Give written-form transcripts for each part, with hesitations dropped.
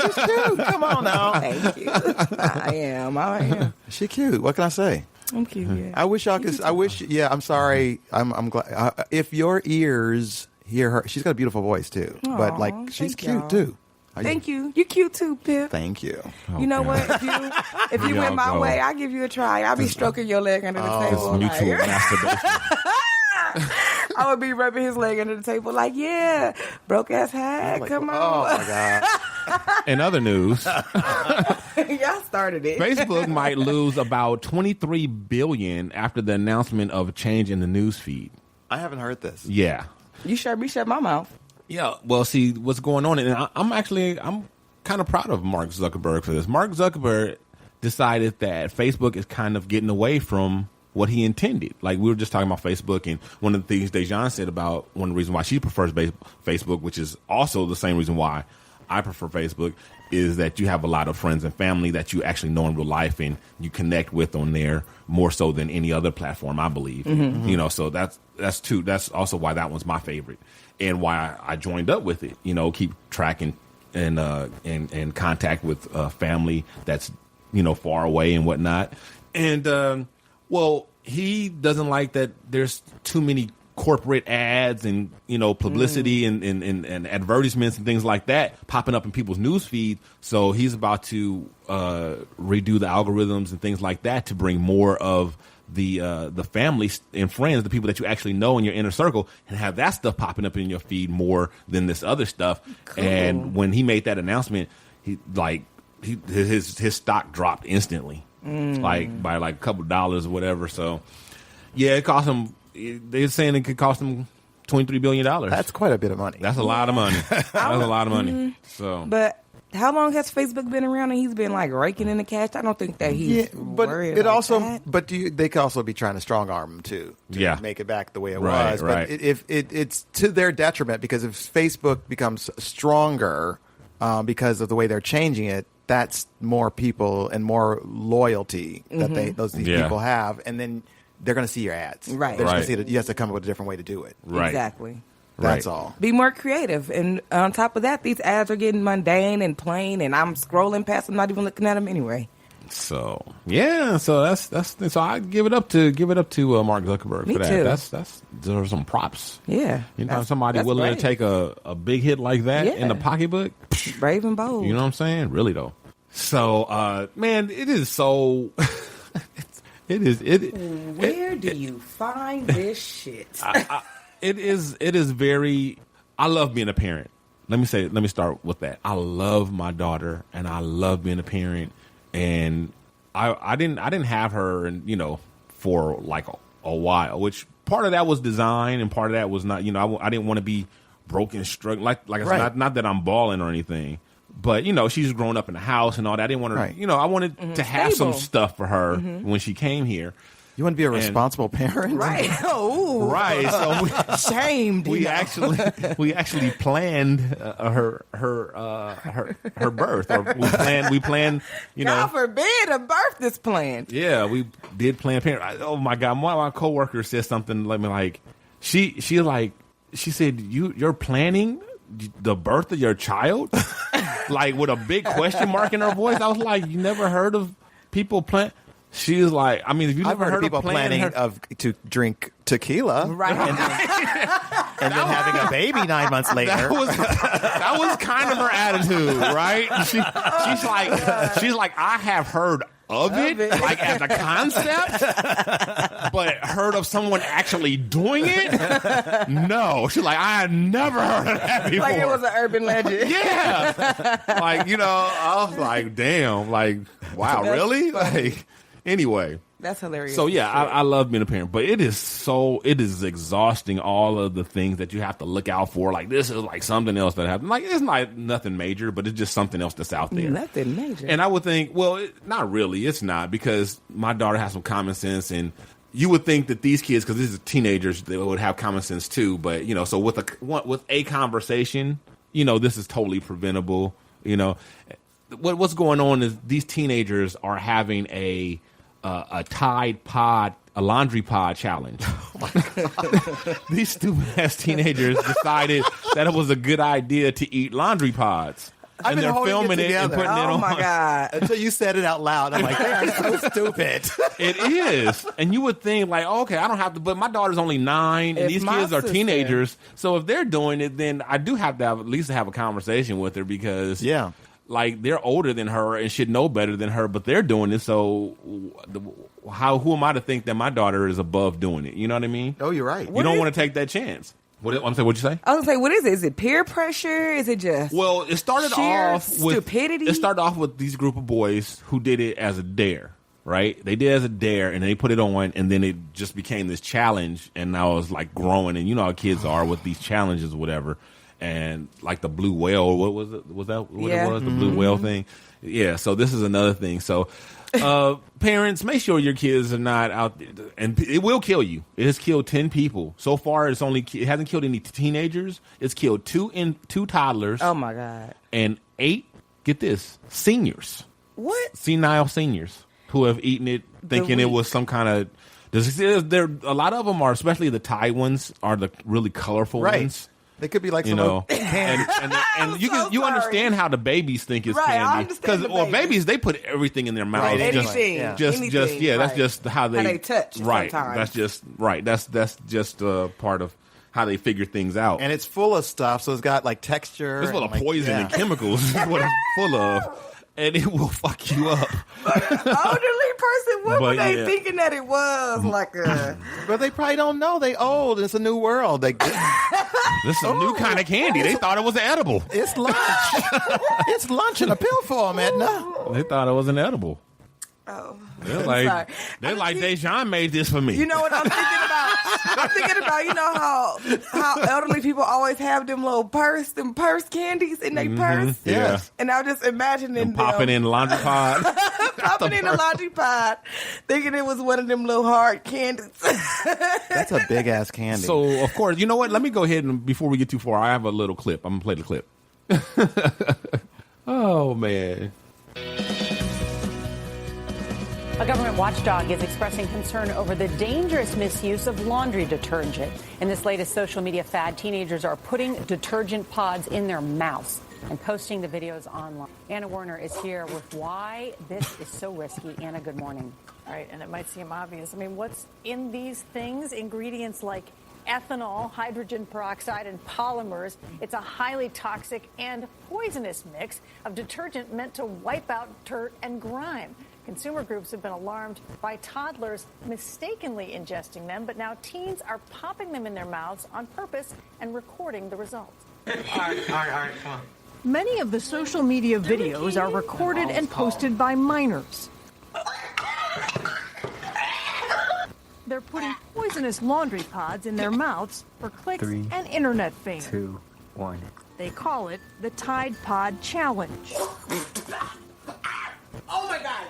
She's cute. Come on now. Thank you. I am. She's cute. What can I say? I'm cute. Yeah. I wish y'all could. I wish. Yeah. I'm sorry. I'm glad. If your ears hear her, she's got a beautiful voice too. Aw, but like, she's cute y'all. too. Thank you. You cute too, Pip. Thank you. You know what? If you went my way, I'll give you a try. I'll be stroking your leg under the table. Mutual masturbation. I would be rubbing his leg under the table like, yeah, broke ass hat. Come on. Oh my god. In other news, Y'all started it. Facebook might lose about $23 billion after the announcement of a change in the news feed. I haven't heard this. Yeah. You shut my mouth. Yeah, well, see, what's going on, and I'm kind of proud of Mark Zuckerberg for this. Mark Zuckerberg decided that Facebook is kind of getting away from what he intended. Like, we were just talking about Facebook, and one of the things Dejan said about one of the reasons why she prefers Facebook, which is also the same reason why I prefer Facebook, is that you have a lot of friends and family that you actually know in real life and you connect with on there more so than any other platform, I believe. Mm-hmm. You know, so that's also why that one's my favorite and why I joined up with it. You know, keep tracking and contact with family that's, you know, far away and whatnot. And well, he doesn't like that there's too many corporate ads and, you know, publicity and advertisements and things like that popping up in people's news feed. So he's about to redo the algorithms and things like that to bring more of the family and friends, the people that you actually know in your inner circle, and have that stuff popping up in your feed more than this other stuff. Cool. And when he made that announcement, his stock dropped instantly, like by like a couple dollars or whatever. So yeah, it cost him. They're saying it could cost them $23 billion. That's quite a bit of money. That's a lot of money. That's a lot of money. So, but how long has Facebook been around and he's been like raking in the cash? I don't think that he's worried about that. But they could also be trying to strong arm him too to make it back the way it was. Right. But if it's to their detriment, because if Facebook becomes stronger because of the way they're changing it, that's more people and more loyalty that these people have, and then they're going to see your ads. Right. They're going to see that you have to come up with a different way to do it. Right. Exactly. That's all. Be more creative. And on top of that, these ads are getting mundane and plain, and I'm scrolling past them, not even looking at them anyway. So yeah, so that's so I give it up to Mark Zuckerberg for that. Too. That's there are some props. Yeah. You know, somebody willing brave. to take a big hit like that in the pocketbook. Brave and bold. You know what I'm saying? Really though. So man, it is so Where do you find this shit? It is very. I love being a parent. Let me start with that. I love my daughter, and I love being a parent. And I didn't have her, and you know, for like a while. Which part of that was design, and part of that was not. You know, I didn't want to be broken, struggling. Like I said, not that I'm balling or anything. But, you know, she's grown up in the house and all that. I didn't want her, you know, I wanted to have some stuff for her when she came here. You want to be a responsible parent? Right. Oh. Right. So shamed. We actually planned her birth. Or we planned, you know. God forbid a birth is planned. Yeah, we did plan parent. Oh my God. One of my coworkers said something like she said, you're planning the birth of your child? Like with a big question mark in her voice. I was like, you never heard of people plan? She was like, I mean, if you never heard of people planning to drink tequila, right? And then having a baby 9 months later. That was kind of her attitude, right? She's like, I have heard of it, like as a concept, but heard of someone actually doing it? No. She's like, I had never heard of that before. Like it was an urban legend. Yeah. Like, you know, I was like, damn, like, wow, really? Like, anyway. That's hilarious. So yeah, I love being a parent, but it is exhausting, all of the things that you have to look out for. Like this is like something else that happened. Like it's not nothing major, but it's just something else that's out there. Nothing major. And I would think, well, not really. It's not, because my daughter has some common sense, and you would think that these kids, because these are teenagers, they would have common sense too. But you know, so with a conversation, you know, this is totally preventable. You know, what's going on is these teenagers are having a Tide Pod, a laundry pod challenge. Oh my God. These stupid ass teenagers decided that it was a good idea to eat laundry pods. I've been they're holding filming it and together. putting it on. Oh my God. Until you said it out loud. I'm like, they are so stupid. It is. And you would think, like, okay, I don't have to, but my daughter's only 9, and If these my kids are sister- teenagers. So if they're doing it, then I do have to at least have a conversation with her because, Yeah. like, they're older than her and should know better than her, but they're doing it. So who am I to think that my daughter is above doing it? You know what I mean? Oh, you're right. You don't want to take that chance. What'd you say? I was gonna say, what is it? Is it peer pressure? Is it just Well, it started sheer off with stupidity? It started off with these group of boys who did it as a dare, right? They did it as a dare, and they put it on, and then it just became this challenge, and now it's like growing. And you know how kids are with these challenges, or whatever. And like the blue whale, what was it? Was that what it was? The blue whale thing? Yeah. So this is another thing. So. Parents, make sure your kids are not out there, and it will kill you. It has killed 10 people so far. It hasn't killed any teenagers. It's killed two toddlers. Oh my God! And 8, get this, seniors. What? Senile seniors who have eaten it, thinking it was some kind of. There, a lot of them are, especially the Thai ones, are the really colorful ones. They could be like You some know, candy. and you so you sorry. understand how the babies think it's Right, I candy understand the babies they put everything in their mouths. Right, Anything, Just anything, that's right. just how they touch. right. Sometimes. That's just right. That's just part of how they figure things out. And it's full of stuff, so it's got like texture. It's full of and, like, poison and chemicals. Is what it's full of, and it will fuck you up. Elderly person, what were But, they yeah. thinking that it was? Like a But they probably don't know. They old. It's a new world. This is a new kind of candy. They thought it was edible. It's lunch. It's lunch in a pill form, Edna. They thought it was an edible. oh. They're sorry. they're like Dejan made this for me. You know what I'm thinking about? I'm thinking about, you know how elderly people always have them little purse candies in their purse. Yeah. And I'm just imagining And popping them in the laundry pod. popping in the laundry pod, thinking it was one of them little hard candies. That's a big ass candy. So, of course, you know what? Let me go ahead and before we get too far, I have a little clip. I'm going to play the clip. Oh, man. A government watchdog is expressing concern over the dangerous misuse of laundry detergent. In this latest social media fad, teenagers are putting detergent pods in their mouths and posting the videos online. Anna Werner is here with why this is so risky. Anna, good morning. All right, and it might seem obvious. I mean, what's in these things? Ingredients like ethanol, hydrogen peroxide, and polymers. It's a highly toxic and poisonous mix of detergent meant to wipe out dirt and grime. Consumer groups have been alarmed by toddlers mistakenly ingesting them, but now teens are popping them in their mouths on purpose and recording the results. All right, come on. Many of the social media videos are recorded and posted by minors. They're putting poisonous laundry pods in their mouths for clicks and internet fame. 2, 1. They call it the Tide Pod Challenge. Oh my God.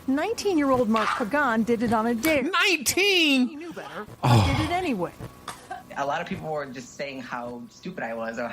19-year-old Mark Pagan did it on a dare. 19? He knew better, but did it anyway. A lot of people were just saying how stupid I was or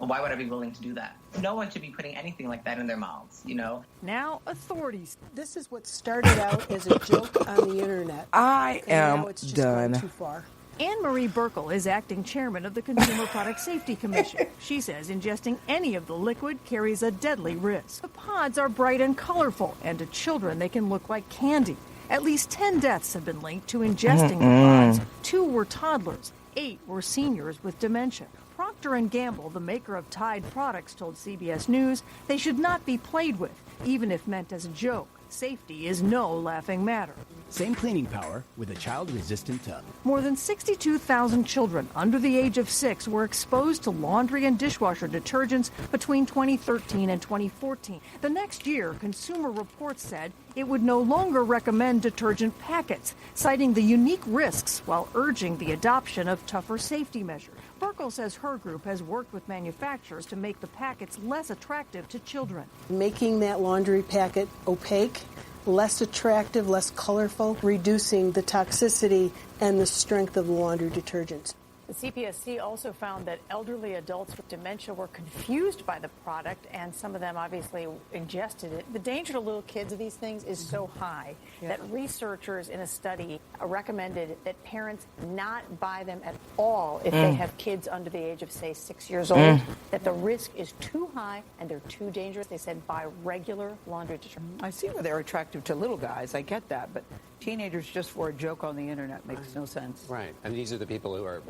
why would I be willing to do that? No one should be putting anything like that in their mouths, you know? Now authorities. This is what started out as a joke on the internet. I And now am it's just done. gone too far. Anne-Marie Burkle is acting chairman of the Consumer Product Safety Commission. She says ingesting any of the liquid carries a deadly risk. The pods are bright and colorful, and to children they can look like candy. At least 10 deaths have been linked to ingesting the pods. 2 were toddlers. 8 were seniors with dementia. Procter & Gamble, the maker of Tide products, told CBS News they should not be played with, even if meant as a joke. Safety is no laughing matter. Same cleaning power with a child-resistant tub. More than 62,000 children under the age of 6 were exposed to laundry and dishwasher detergents between 2013 and 2014. The next year, Consumer Reports said it would no longer recommend detergent packets, citing the unique risks while urging the adoption of tougher safety measures. Burkle says her group has worked with manufacturers to make the packets less attractive to children. Making that laundry packet opaque, less attractive, less colorful, reducing the toxicity and the strength of the laundry detergents. The CPSC also found that elderly adults with dementia were confused by the product, and some of them obviously ingested it. The danger to little kids of these things is so high that researchers in a study recommended that parents not buy them at all if they have kids under the age of, say, 6 years old, that the risk is too high and they're too dangerous. They said buy regular laundry detergent. I see where they're attractive to little guys. I get that. But teenagers just for a joke on the internet makes no sense. Right. And these are the people who are...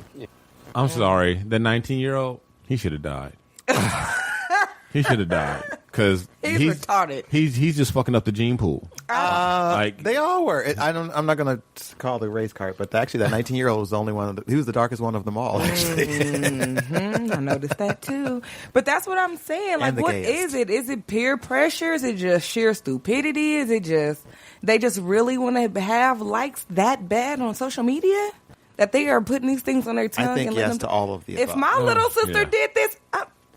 I'm sorry. The 19-year-old, he should have died. He should have died. Because he's retarded. He's just fucking up the gene pool. They all were. I'm not going to call the race card, but actually that 19-year-old was the only one. He was the darkest one of them all, actually. I noticed that too. But that's what I'm saying. Like, what is it? Is it peer pressure? Is it just sheer stupidity? Is it just they just really want to have likes that bad on social media that they are putting these things on their tongue? I think yes to all of the above. If my little sister did this,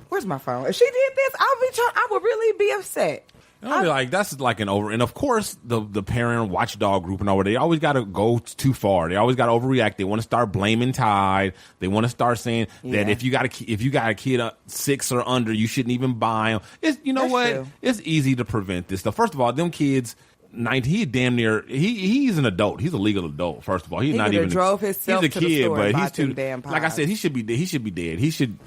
where's my phone? If she did this, I would really be upset. I'll be like, that's like an over. And of course, the parent watchdog group and all, they always got to go too far. They always got to overreact. They want to start blaming Tide. They want to start saying that if you got a kid 6 or under, you shouldn't even buy them. True. It's easy to prevent this stuff. First of all, them kids. He damn near he's an adult. He's a legal adult. First of all, he's not even drove himself. He's a kid, but he's too. Like I said, he should be dead. He should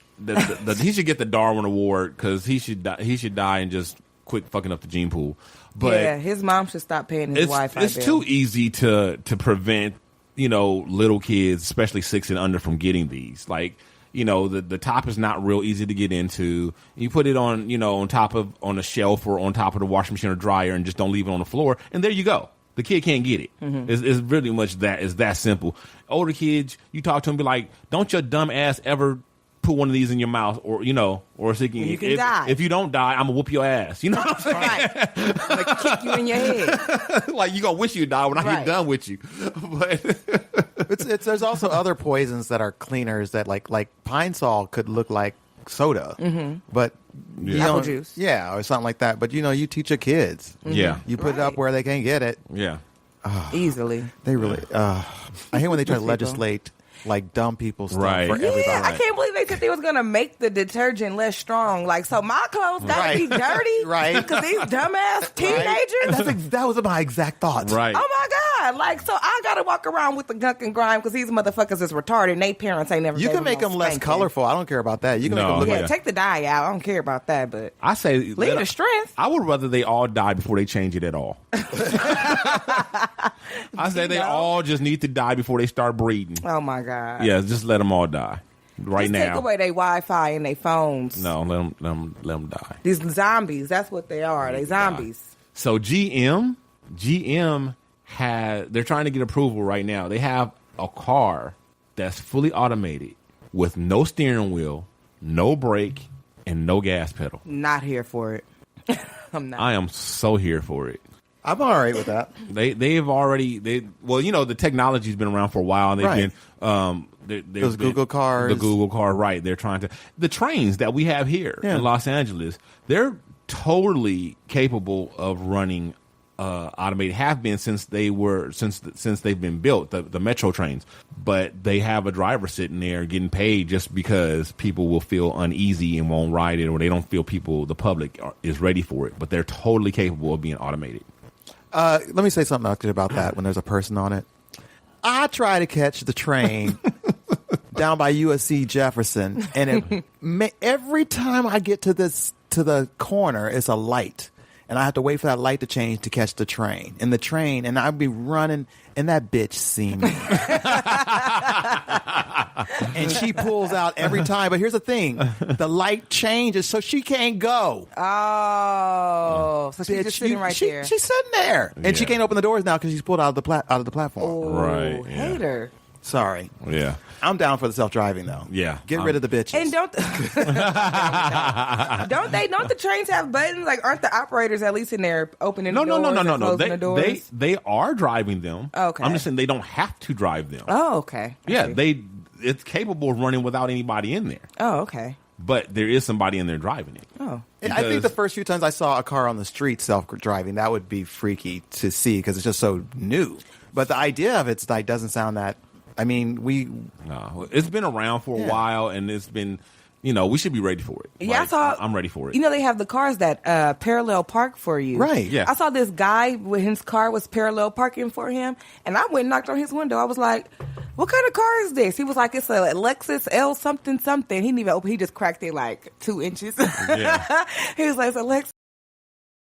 he should get the Darwin Award because he should die and just quit fucking up the gene pool. But his mom should stop paying his Wi-Fi It's bill. too easy to prevent little kids, especially 6 and under, from getting these. Like. The top is not real easy to get into. You put it on, on a shelf or on top of the washing machine or dryer and just don't leave it on the floor. And there you go. The kid can't get it. Mm-hmm. It's really much that. It's that simple. Older kids, you talk to them, be like, don't your dumb ass ever put one of these in your mouth or so you can die. If you don't die, I'm going to whoop your ass. You know what I'm saying? Right. I'm going to kick you in your head. Like, you going to wish you die when I get done with you. But there's also other poisons that are cleaners that like Pine Sol could look like soda, but apple juice, or something like that. But you teach your kids, you put it up where they can't get it, easily. They really, I hate when they try to legislate like dumb people stuff for everybody. Yeah, I can't believe they said they was gonna make the detergent less strong. Like, so my clothes gotta be dirty, right? Because these dumbass teenagers. That was my exact thought, right? Oh my god! Like, so I gotta walk around with the gunk and grime because these motherfuckers is retarded. And they parents ain't never. You can make them less colorful. I don't care about that. You can make them look take the dye out. I don't care about that, but I say leave the strength. I would rather they all die before they change it at all. I say they all just need to die before they start breeding. Oh my god! Yeah, just let them all die just now. Take away their Wi-Fi and their phones. No, let them die. These zombies. That's what they are. They zombies. So GM they're trying to get approval right now. They have a car that's fully automated with no steering wheel, no brake, and no gas pedal. Not here for it. I'm not. I am so here for it. I'm all right with that. The technology's been around for a while, and they've been those Google cars. The Google car, right? They're trying to the trains that we have here in Los Angeles. They're totally capable of running automated. Have been since they've been built, the metro trains. But they have a driver sitting there getting paid just because people will feel uneasy and won't ride it, or they don't feel the public is ready for it. But they're totally capable of being automated. Let me say something about that when there's a person on it. I try to catch the train down by USC Jefferson, and every time I get to the corner, it's a light. And I have to wait for that light to change to catch the train. And I'd be running, and that bitch see me. And she pulls out every time. But here's the thing. The light changes, so she can't go. Oh. So she's just sitting right there. She's sitting there. And she can't open the doors now because she's pulled out of the platform. Oh, right. Hater. Sorry. Yeah. I'm down for the self-driving, though. Yeah. Get rid of the bitches. And don't the trains have buttons? Like, aren't the operators at least in there opening the doors and closing the doors? They are driving them. Okay. I'm just saying they don't have to drive them. Oh, okay. It's capable of running without anybody in there. Oh, okay. But there is somebody in there driving it. Oh. I think the first few times I saw a car on the street self-driving, that would be freaky to see because it's just so new. But the idea of it doesn't sound that... I mean, No, it's been around for a while, and it's been, we should be ready for it. Yeah, I'm ready for it. They have the cars that parallel park for you. Right. Yeah. I saw this guy with his car was parallel parking for him, and I went and knocked on his window. I was like, "What kind of car is this?" He was like, "It's a Lexus L something something." He didn't even open. He just cracked it like 2 inches. Yeah. He was like, "It's a Lexus